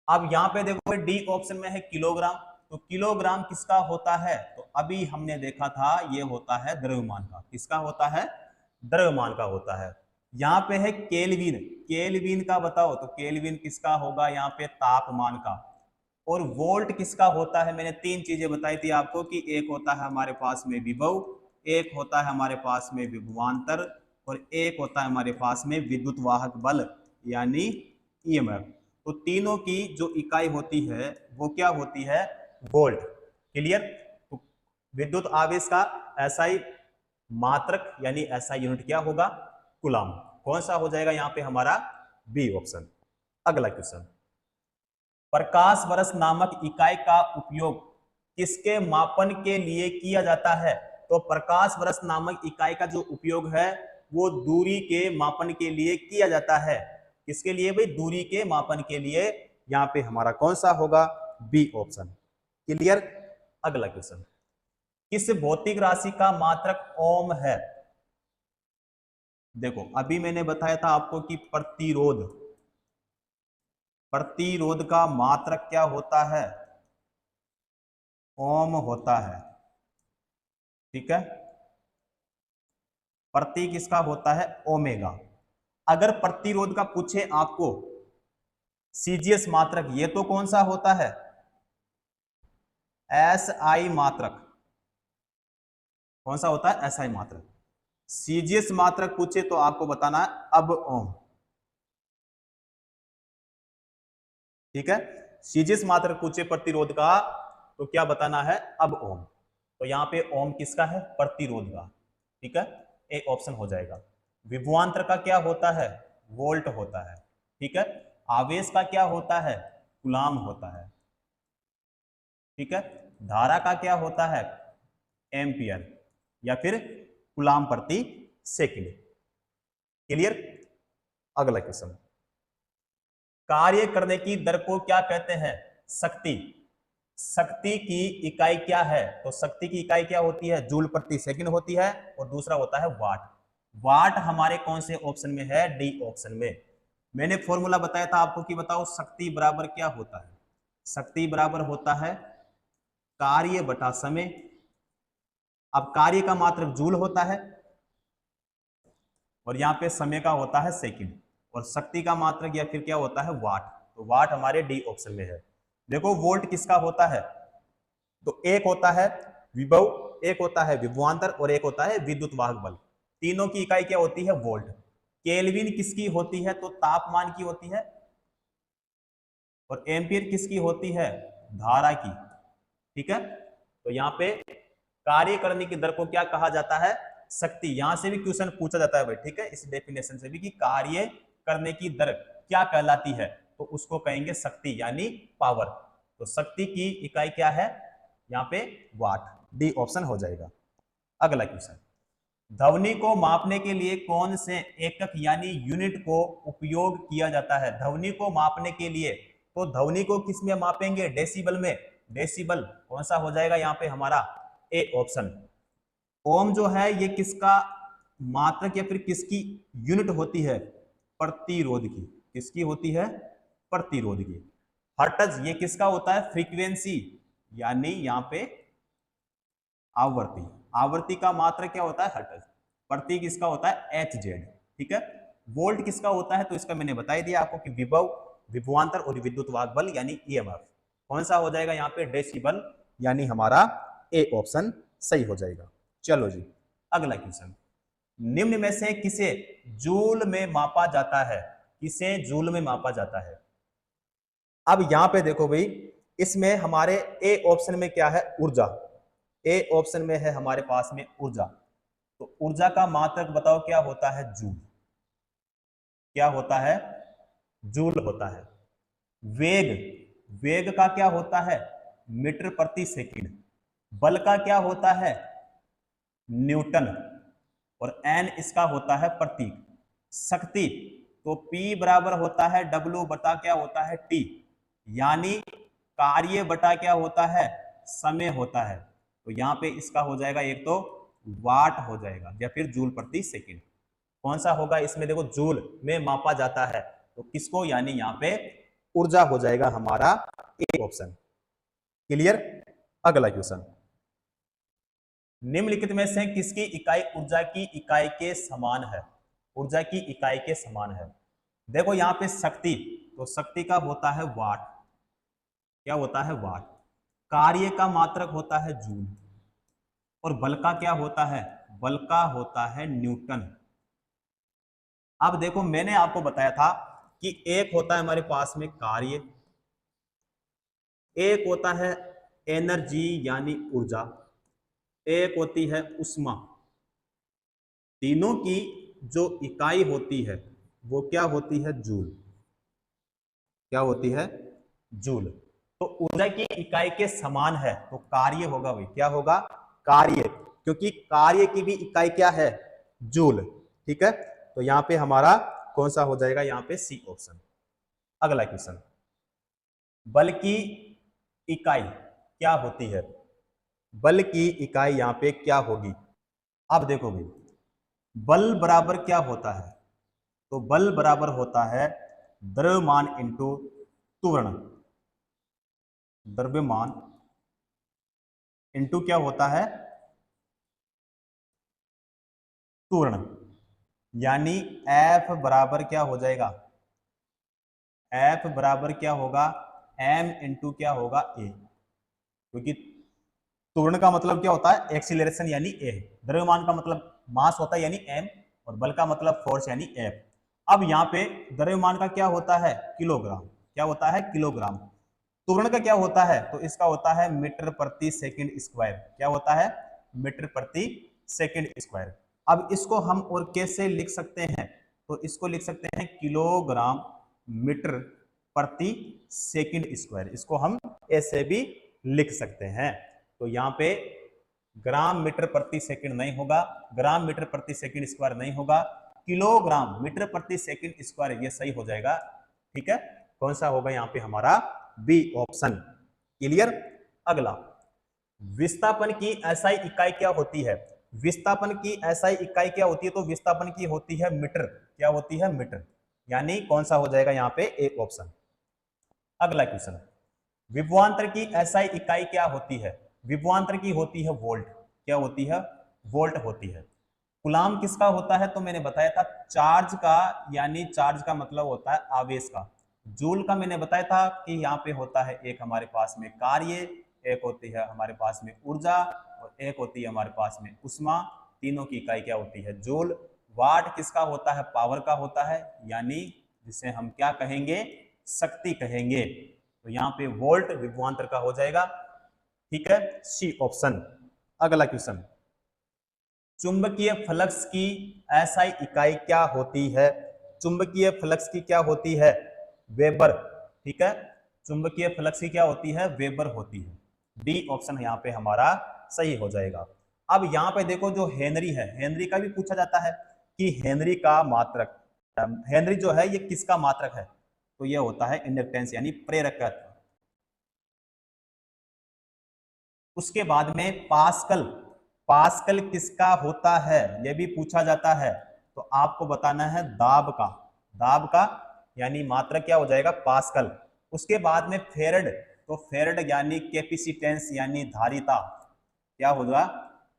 अब यहाँ पे देखो डी ऑप्शन में है किलोग्राम, तो किलोग्राम किसका होता है? तो अभी हमने देखा था ये होता है द्रव्यमान का। किसका होता है? द्रव्यमान का होता है। यहाँ पे है केल्विन, केल्विन का बताओ, तो केल्विन किसका होगा? यहाँ पे तापमान का। और वोल्ट किसका होता है? मैंने तीन चीजें बताई थी आपको कि एक होता है हमारे पास में विभव, एक होता है हमारे पास में विभवांतर, और एक होता है हमारे पास में विद्युत वाहक बल यानी ईएमएफ। तो तीनों की जो इकाई होती है वो क्या होती है? वोल्ट। क्लियर? तो विद्युत आवेश का एसआई मात्रक यानी एसआई यूनिट क्या होगा? कूलम। कौन सा हो जाएगा यहाँ पे हमारा? B option. अगला क्वेश्चन, प्रकाश वर्ष नामक इकाई का उपयोग किसके मापन के लिए किया जाता है? तो प्रकाश वर्ष नामक इकाई का जो उपयोग है वो दूरी के मापन के लिए किया जाता है। किसके लिए भाई? दूरी के मापन के लिए। यहाँ पे हमारा कौन सा होगा? B option. क्लियर? अगला क्वेश्चन, किस भौतिक राशि का मात्रक ओम है? देखो अभी मैंने बताया था आपको कि प्रतिरोध, प्रतिरोध का मात्रक क्या होता है? ओम होता है। ठीक है, प्रति किसका होता है? ओमेगा। अगर प्रतिरोध का पूछे आपको सीजीएस मात्रक, ये तो कौन सा होता है? एस आई मात्रक। कौन सा होता है? एस आई मात्रक। सीजीएस मात्रक पूछे तो आपको बताना है अब ओम। ठीक है, सीजीएस मात्रक पूछे प्रतिरोध का तो क्या बताना है? अब ओम। तो यहाँ पे ओम किसका है? प्रतिरोध का। ठीक है, एक ऑप्शन हो जाएगा। विभवांतर का क्या होता है? वोल्ट होता है। ठीक है, आवेश का क्या होता है? कूलम होता है। ठीक है, धारा का क्या होता है? एम्पियर या फिर कूलम प्रति सेकंड। क्लियर? अगला क्वेश्चन, कार्य करने की दर को क्या कहते हैं? शक्ति। शक्ति की इकाई क्या है? तो शक्ति की इकाई क्या होती है? जूल प्रति सेकंड होती है, और दूसरा होता है वाट। वाट हमारे कौन से ऑप्शन में है? डी ऑप्शन में। मैंने फॉर्मूला बताया था आपको कि बताओ शक्ति बराबर क्या होता है? शक्ति बराबर होता है कार्य बटा समय। अब कार्य का मात्रक जूल होता है और यहाँ पे समय का होता है सेकंड, और शक्ति का मात्रक या फिर क्या होता है? वाट। तो वाट हमारे डी ऑप्शन में है। देखो वोल्ट किसका होता है? तो एक होता है विभव, एक होता है विभवांतर, और एक होता है विद्युत वाहक बल। तीनों की इकाई क्या होती है? वोल्ट। केल्विन किसकी होती है? तो तापमान की होती है। और एम्पियर किसकी होती है? धारा की। ठीक है, तो यहाँ पे कार्य करने की दर को क्या कहा जाता है? शक्ति। यहां से भी क्वेश्चन पूछा जाता है भाई। ठीक है, इस डेफिनेशन से भी कि कार्य करने की दर क्या कहलाती है? तो उसको कहेंगे शक्ति यानी पावर। तो शक्ति की इकाई क्या है? यहाँ पे वाट। डी ऑप्शन हो जाएगा। अगला क्वेश्चन, ध्वनि को मापने के लिए कौन से एकक यानी यूनिट को उपयोग किया जाता है? ध्वनि को मापने के लिए तो ध्वनि को किस में मापेंगे? डेसिबल में। डेसिबल कौन सा हो जाएगा यहाँ पे हमारा? A option. ओम जो है ये किसका मात्रक या फिर किसकी यूनिट होती है? प्रतिरोध की। किसकी होती है? प्रतिरोध की। हर्ट्ज ये किसका होता है? फ्रीक्वेंसी यानी यहाँ पे आवृत्ति। आवृत्ति का मात्रक क्या होता है? हर्ट्ज। प्रतीक किसका होता है? H Z. ठीक है, वोल्ट किसका होता है? तो इसका मैंने बता दिया आपको कि विभव, विभवांतर और विद्युत वाहक बल यानी ईएमएफ। कौन सा हो जाएगा यहाँ पे? डेसिबल यानी हमारा ए ऑप्शन सही हो जाएगा। चलो जी, अगला क्वेश्चन, निम्न में से किसे जूल में मापा जाता है? किसे जूल में मापा जाता है? अब यहां पे देखो भाई, इसमें हमारे ए ऑप्शन में क्या है? ऊर्जा। ए ऑप्शन में है हमारे पास में ऊर्जा। तो ऊर्जा का मात्रक बताओ क्या होता है? जूल। क्या होता है? जूल होता है। वेग, वेग का क्या होता है? मीटर प्रति सेकंड। बल का क्या होता है? न्यूटन। और एन इसका होता है प्रतीक। शक्ति तो P बराबर होता है W बटा क्या होता है? T, यानी कार्य बटा क्या होता है? समय होता है। तो यहाँ पे इसका हो जाएगा एक तो वाट हो जाएगा या फिर जूल प्रति सेकंड। कौन सा होगा इसमें? देखो जूल में मापा जाता है तो किसको? यानी यहाँ पे ऊर्जा हो जाएगा हमारा ए ऑप्शन। क्लियर। अगला क्वेश्चन, निम्नलिखित में से किसकी इकाई ऊर्जा की इकाई के समान है? ऊर्जा की इकाई के समान है। देखो यहाँ पे शक्ति, तो शक्ति का होता है वाट। क्या होता है? वाट। कार्य का मात्रक होता है जूल, और बल का क्या होता है? बल का होता है न्यूटन। अब देखो मैंने आपको बताया था कि एक होता है हमारे पास में कार्य, एक होता है एनर्जी यानी ऊर्जा, एक होती है उष्मा। तीनों की जो इकाई होती है वो क्या होती है? जूल। क्या होती है? जूल। तो ऊर्जा की इकाई के समान है तो कार्य होगा भाई, क्या होगा? कार्य, क्योंकि कार्य की भी इकाई क्या है? जूल। ठीक है, तो यहां पे हमारा कौन सा हो जाएगा? यहां पे सी ऑप्शन। अगला क्वेश्चन, बल की इकाई क्या होती है? बल की इकाई यहां पे क्या होगी? अब देखो भाई, बल बराबर क्या होता है? तो बल बराबर होता है द्रव्यमान इंटू त्वरण। द्रव्यमान इंटू क्या होता है? त्वरण। यानी F बराबर क्या हो जाएगा? F बराबर क्या होगा? M इंटू क्या होगा? A। क्योंकि त्वरण का मतलब क्या होता है? एक्सीलरेशन यानी A। द्रव्यमान का मतलब मास होता है यानी M, और बल का मतलब फोर्स यानी F। अब यहाँ पे द्रव्यमान का क्या होता है? किलोग्राम। क्या होता है? किलोग्राम। त्वरण का क्या होता है? तो इसका होता है मीटर प्रति सेकंड स्क्वायर। क्या होता है? मीटर प्रति सेकंड स्क्वायर। अब इसको हम और कैसे लिख सकते हैं? तो इसको लिख सकते हैं किलोग्राम मीटर प्रति सेकंड स्क्वायर। इसको हम ऐसे भी लिख सकते हैं। तो यहाँ पे ग्राम मीटर प्रति सेकंड नहीं होगा, ग्राम मीटर प्रति सेकंड स्क्वायर नहीं होगा, किलोग्राम मीटर प्रति सेकंड स्क्वायर ये सही हो जाएगा। ठीक है, कौन सा होगा यहाँ पे? हमारा बी ऑप्शन। क्लियर। अगला, विस्थापन की एसआई इकाई क्या होती है? विस्थापन की एसआई इकाई क्या होती है? तो विस्थापन की होती है मीटर। क्या होती है? मीटर। यानी कौन सा हो जाएगा यहाँ पे? A option. अगला क्वेश्चन, विभवांतर की एसआई इकाई क्या होती है? विभवांतर की होती है वोल्ट। क्या होती है? वोल्ट होती है। कूलाम किसका होता है? तो मैंने बताया था चार्ज का, यानी चार्ज का मतलब होता है आवेश का। जूल का मैंने बताया था कि यहाँ पे होता है एक हमारे पास में कार्य, एक होती है हमारे पास में ऊर्जा, और एक होती है हमारे पास में उष्मा। तीनों की इकाई क्या होती है? जूल। वाट किसका होता है? पावर का होता है, यानी जिसे हम क्या कहेंगे? शक्ति कहेंगे। तो यहाँ पे वोल्ट विभवांतर का हो जाएगा। ठीक है, सी ऑप्शन। अगला क्वेश्चन, चुंबकीय फ्लक्स की एसआई इकाई क्या होती है? चुंबकीय फ्लक्स की क्या होती है? वेबर। ठीक है, चुंबकीय फ्लक्स की क्या होती है? वेबर होती है। डी ऑप्शन यहाँ पे हमारा सही हो जाएगा। अब यहाँ पे देखो जो हेनरी है, हेनरी का भी पूछा जाता है कि हेनरी का मात्रक, हेनरी जो है ये किसका मात्रक है? तो ये होता है इंडक्टेंस यानी प्रेरकत्व। उसके बाद में पास्कल, पास्कल किसका होता है? यह भी पूछा जाता है। तो आपको बताना है दाब का, दाब का यानी मात्रक क्या हो जाएगा? पास्कल। उसके बाद में फेरड, तो फेरड यानी कैपेसिटेंस यानी धारिता। क्या होगा?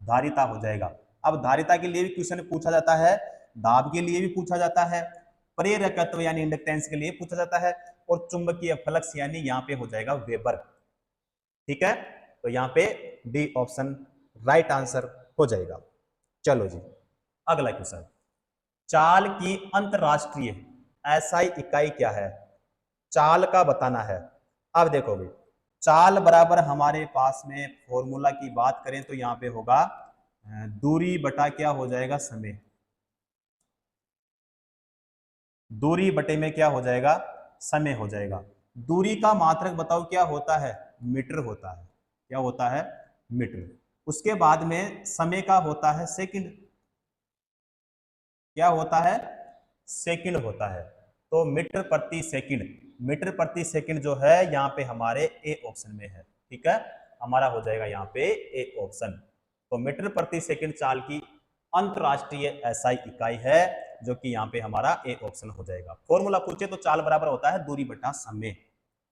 धारिता हो जाएगा। अब धारिता के लिए भी क्वेश्चन पूछा जाता है, दाब के लिए भी पूछा जाता है, प्रेरकत्व यानी इंडक्टेंस के लिए पूछा जाता है, और चुंबकीय फ्लक्स यानी यहाँ पे हो जाएगा वेबर। ठीक है, तो यहाँ पे डी ऑप्शन राइट आंसर हो जाएगा। चलो जी, अगला क्वेश्चन, चाल की अंतरराष्ट्रीय एसआई इकाई क्या है? चाल का बताना है। अब देखो भाई, चाल बराबर हमारे पास में फॉर्मूला की बात करें तो यहाँ पे होगा दूरी बटा क्या हो जाएगा? समय। दूरी बटे में क्या हो जाएगा? समय हो जाएगा। दूरी का मात्रक बताओ क्या होता है? मीटर होता है। क्या होता है? मीटर। उसके बाद में समय का होता है सेकंड। क्या होता है? सेकंड होता है। तो मीटर प्रति सेकंड, मीटर प्रति सेकंड जो है यहाँ पे हमारे ए ऑप्शन में है। ठीक है, हमारा हो जाएगा यहाँ पे ए ऑप्शन। तो मीटर प्रति सेकंड चाल की अंतरराष्ट्रीय एसआई इकाई है। जो कि यहाँ पे हमारा ए ऑप्शन हो जाएगा। फॉर्मूला पूछे तो चाल बराबर होता है दूरी बटा समय।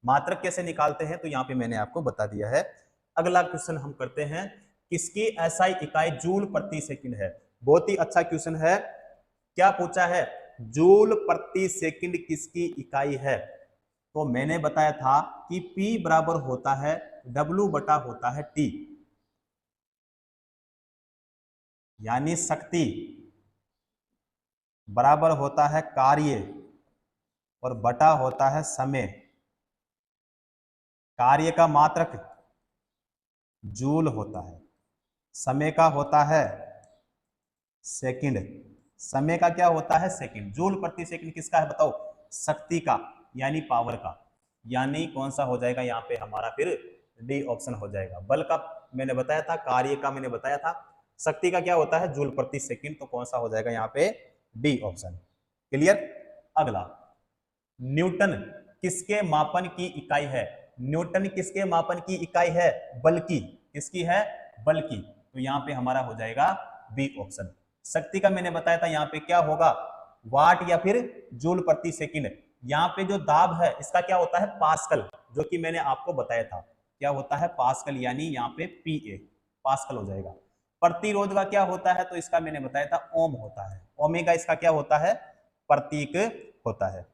मात्रक कैसे निकालते हैं तो यहाँ पे मैंने आपको बता दिया है। अगला क्वेश्चन हम करते हैं, किसकी एसआई इकाई जूल प्रति सेकंड है। बहुत ही अच्छा क्वेश्चन है। क्या पूछा है, जूल प्रति सेकंड किसकी इकाई है। तो मैंने बताया था कि P बराबर होता है W बटा होता है T, यानी शक्ति बराबर होता है कार्य और बटा होता है समय। कार्य का मात्रक जूल होता है, समय का होता है सेकंड। समय का क्या होता है, सेकंड। जूल प्रति सेकंड किसका है बताओ, शक्ति का, यानी पावर का। यानी कौन सा हो जाएगा यहाँ पे हमारा, फिर डी ऑप्शन हो जाएगा। बल का मैंने बताया था, कार्य का मैंने बताया था, शक्ति का क्या होता है जूल प्रति सेकंड। तो कौन सा हो जाएगा यहाँ पे, डी ऑप्शन। क्लियर। अगला, न्यूटन किसके मापन की इकाई है। न्यूटन किसके मापन की इकाई है, बल की। किसकी है, बल की। तो यहाँ पे हमारा हो जाएगा बी ऑप्शन। शक्ति का मैंने बताया था यहाँ पे क्या होगा, वाट या फिर जूल प्रति सेकंड। यहाँ पे जो दाब है इसका क्या होता है, पास्कल, जो कि मैंने आपको बताया था क्या होता है, पास्कल, यानी यहाँ पे पीए पास्कल हो जाएगा। प्रतिरोध का क्या होता है तो इसका मैंने बताया था ओम होता है। ओमेगा इसका क्या होता है, प्रतीक होता है।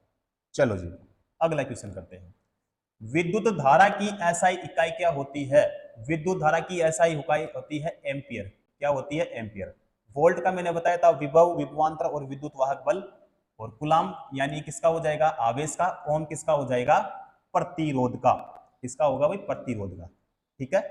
चलो जी अगला क्वेश्चन करते हैं। विद्युत धारा की एसआई इकाई क्या होती है। विद्युत धारा की एसआई इकाई होती है एम्पियर। क्या होती है, एम्पियर। वोल्ट का मैंने बताया था विभव, विभवांतर और विद्युत वाहक बल। और कुलाम यानी किसका हो जाएगा, आवेश का। ओम किसका हो जाएगा, प्रतिरोध का। किसका होगा भाई, प्रतिरोध का। ठीक है,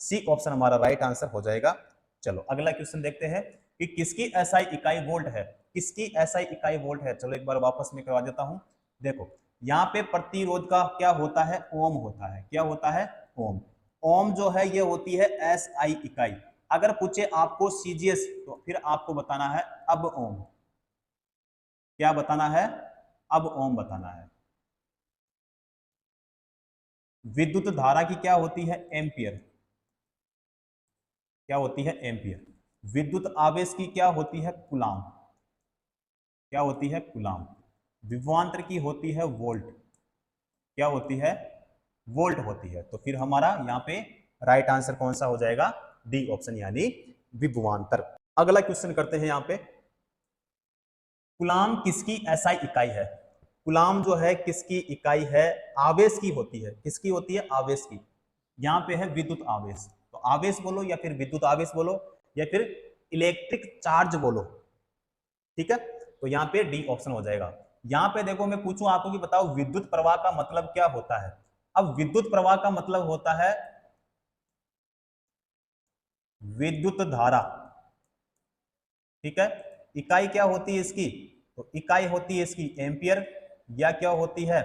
सी ऑप्शन हमारा राइट आंसर हो जाएगा। चलो अगला क्वेश्चन देखते हैं कि किसकी एसआई इकाई वोल्ट है। किसकी एसआई इकाई वोल्ट है। चलो एक बार वापस में करवा देता हूं। देखो यहाँ पे प्रतिरोध का क्या होता है, ओम होता है। क्या होता है, ओम। ओम जो है ये होती है एसआई इकाई। अगर पूछे आपको सीजीएस तो फिर आपको बताना है अब ओम। क्या बताना है, अब ओम बताना है। विद्युत धारा की क्या होती है, एम्पियर। क्या होती है, एम्पियर। विद्युत आवेश की क्या होती है, कूलाम। क्या होती है, कूलाम। विभवांतर की होती है वोल्ट। क्या होती है, वोल्ट होती है। तो फिर हमारा यहाँ पे राइट आंसर कौन सा हो जाएगा, डी ऑप्शन, यानी विभवांतर। अगला क्वेश्चन करते हैं यहाँ पे, कूलाम किसकी एसआई इकाई है। कूलाम जो है किसकी इकाई है, आवेश की होती है। किसकी होती है, आवेश की। यहाँ पे है विद्युत आवेश, तो आवेश बोलो या फिर विद्युत आवेश बोलो या फिर इलेक्ट्रिक चार्ज बोलो। ठीक है, तो यहाँ पे डी ऑप्शन हो जाएगा। यहाँ पे देखो मैं पूछूं आपको कि बताओ विद्युत प्रवाह का मतलब क्या होता है। अब विद्युत प्रवाह का मतलब होता है विद्युत धारा। ठीक है, इकाई क्या होती है इसकी, तो इकाई होती है इसकी एम्पियर, या क्या होती है,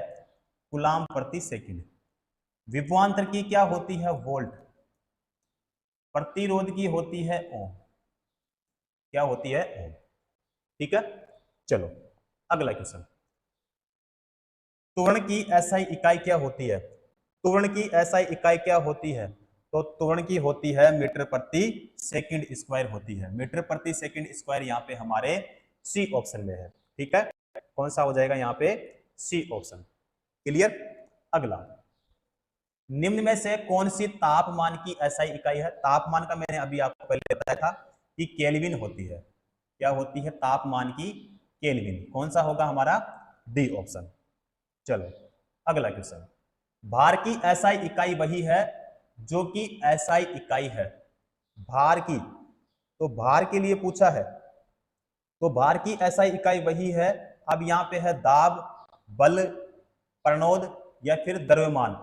कूलाम प्रति सेकंड। विभवांतर की क्या होती है, वोल्ट। प्रतिरोध की होती है ओम। क्या होती है, ओम। ठीक है, चलो अगला क्वेश्चन। त्वरण की एसआई इकाई क्या होती है। त्वरण की एसआई इकाई क्या होती है, तो त्वरण की होती है मीटर प्रति सेकंड स्क्वायर होती है। मीटर प्रति सेकंड स्क्वायर यहाँ पे हमारे सी ऑप्शन में है। ठीक है, कौन सा हो जाएगा यहाँ पे, सी ऑप्शन। क्लियर। अगला, निम्न में से कौन सी तापमान की एसआई इकाई है। तापमान का मैंने अभी आपको पहले बताया था कि केल्विन होती है। क्या होती है, तापमान की केल्विन। कौन सा होगा हमारा, डी ऑप्शन। चलो अगला क्वेश्चन, भार की एसआई इकाई वही है जो कि एसआई इकाई है। भार की, तो भार के लिए पूछा है, तो भार की एसआई इकाई वही है। अब यहाँ पे है दाब, बल, प्रणोद या फिर द्रव्यमान।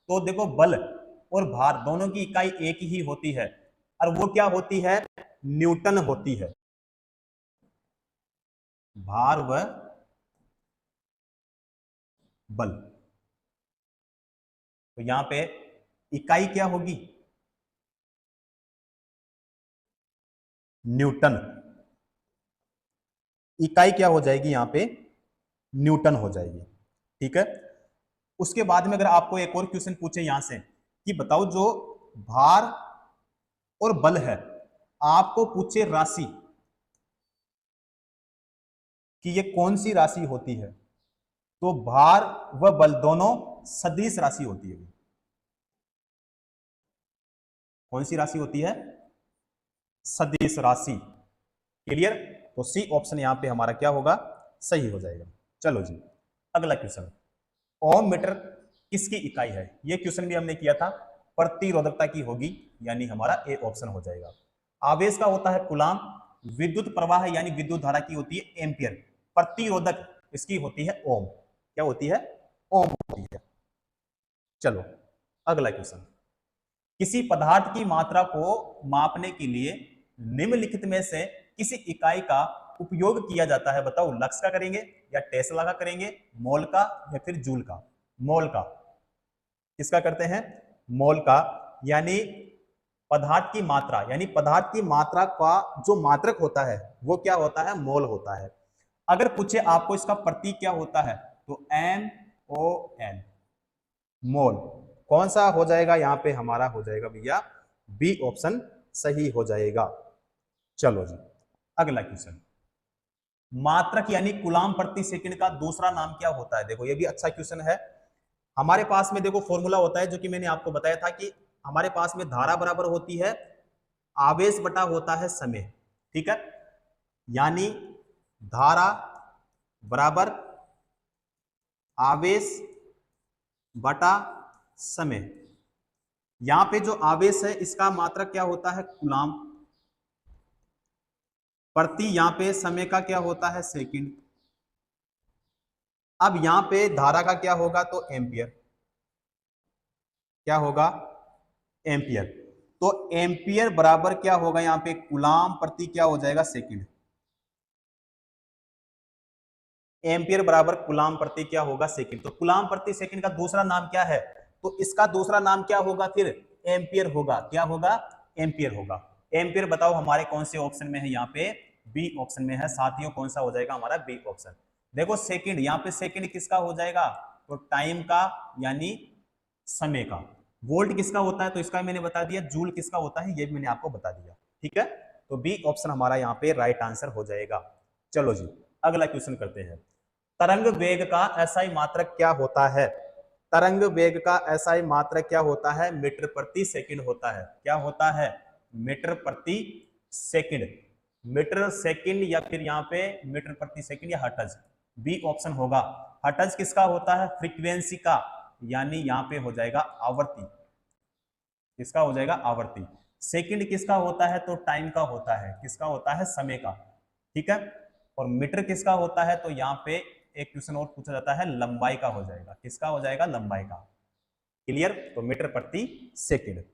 तो देखो बल और भार दोनों की इकाई एक ही होती है, और वो क्या होती है, न्यूटन होती है। भार व बल, तो यहां पे इकाई क्या होगी, न्यूटन। इकाई क्या हो जाएगी यहां पे, न्यूटन हो जाएगी। ठीक है, उसके बाद में अगर आपको एक और क्वेश्चन पूछे यहां से कि बताओ जो भार और बल है, आपको पूछे राशि कि ये कौन सी राशि होती है, तो भार व बल दोनों सदिश राशि होती है। कौन सी राशि होती है? सदिश राशि। क्लियर? तो सी ऑप्शन यहां पे हमारा क्या होगा? सही हो जाएगा। चलो जी, अगला क्वेश्चन, ओम मीटर किसकी इकाई है? ये क्वेश्चन भी हमने किया था, प्रतिरोधकता की होगी, यानी हमारा ए ऑप्शन हो जाएगा। आवेश का होता है कूलाम, विद्युत प्रवाह यानी विद्युत धारा की होती है एम्पियर, प्रतिरोधक इसकी होती है ओम। क्या होती है? ओम होती है। चलो अगला क्वेश्चन, किसी पदार्थ की मात्रा को मापने के लिए निम्नलिखित में से किसी इकाई का उपयोग किया जाता है? बताओ, लक्स का करेंगे या टेस्ला का करेंगे, मोल का या फिर जूल का? मोल का। किसका करते हैं? मोल का। यानी पदार्थ की मात्रा, यानी पदार्थ की मात्रा का जो मात्रक होता है वो क्या होता है? मोल होता है। अगर पूछे आपको इसका प्रतीक क्या होता है, तो MOL, मोल। कौन सा हो जाएगा यहां पे? हमारा हो जाएगा भैया बी ऑप्शन सही हो जाएगा। चलो जी, अगला क्वेश्चन, मात्रक यानी कूलाम प्रति सेकंड का दूसरा नाम क्या होता है? देखो ये भी अच्छा क्वेश्चन है। हमारे पास में देखो फॉर्मूला होता है, जो कि मैंने आपको बताया था कि हमारे पास में धारा बराबर होती है आवेश बटा होता है समय। ठीक है, यानी धारा बराबर आवेश बटा समय। यहां पे जो आवेश है इसका मात्रक क्या होता है? कूलाम, प्रति यहां पे समय का क्या होता है? सेकंड। अब यहां पे धारा का क्या होगा? तो एम्पियर। क्या होगा? एम्पियर। तो एम्पियर बराबर क्या होगा यहां पे? कूलाम प्रति क्या हो जाएगा? सेकंड। एम्पियर बराबर कूलाम प्रति क्या होगा? सेकंड। तो कूलाम प्रति सेकंड का दूसरा नाम क्या है? तो इसका दूसरा नाम क्या होगा फिर? एम्पियर होगा। क्या होगा? एम्पियर होगा। एम्पियर बताओ हमारे कौन से ऑप्शन में है? यहाँ पे बी ऑप्शन में है साथियों। कौन सा हो जाएगा हमारा? B option. देखो सेकंड, यहाँ पे सेकंड किसका हो जाएगा? तो टाइम का, यानी समय का। वोल्ट किसका होता है? तो इसका मैंने बता दिया। जूल किसका होता है? ये भी मैंने आपको बता दिया। ठीक है, तो बी ऑप्शन हमारा यहाँ पे राइट आंसर हो जाएगा। चलो जी, अगला क्वेश्चन करते हैं, तरंग वेग का एसआई मात्रक क्या होता है? तरंग वेग का एसआई मात्रक क्या होता है? मीटर प्रति सेकंड होता है। क्या होता है? मीटर प्रति सेकंड। मीटर सेकंड या फिर यहाँ पे मीटर प्रति सेकंड या हर्ट्ज, बी ऑप्शन होगा। हर्ट्ज किसका होता है? फ्रीक्वेंसी का, यानी यहाँ पे हो जाएगा आवृत्ति। किसका हो जाएगा? आवृत्ति। सेकंड किसका होता है? तो टाइम का होता है। किसका होता है? समय का। ठीक है, और मीटर किसका होता है? तो यहाँ पे एक क्वेश्चन और पूछा जाता है, लंबाई का हो जाएगा। किसका हो जाएगा? लंबाई का। क्लियर? तो मीटर प्रति सेकंड।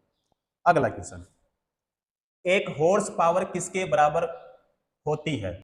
अगला क्वेश्चन, एक हॉर्स पावर किसके बराबर होती है?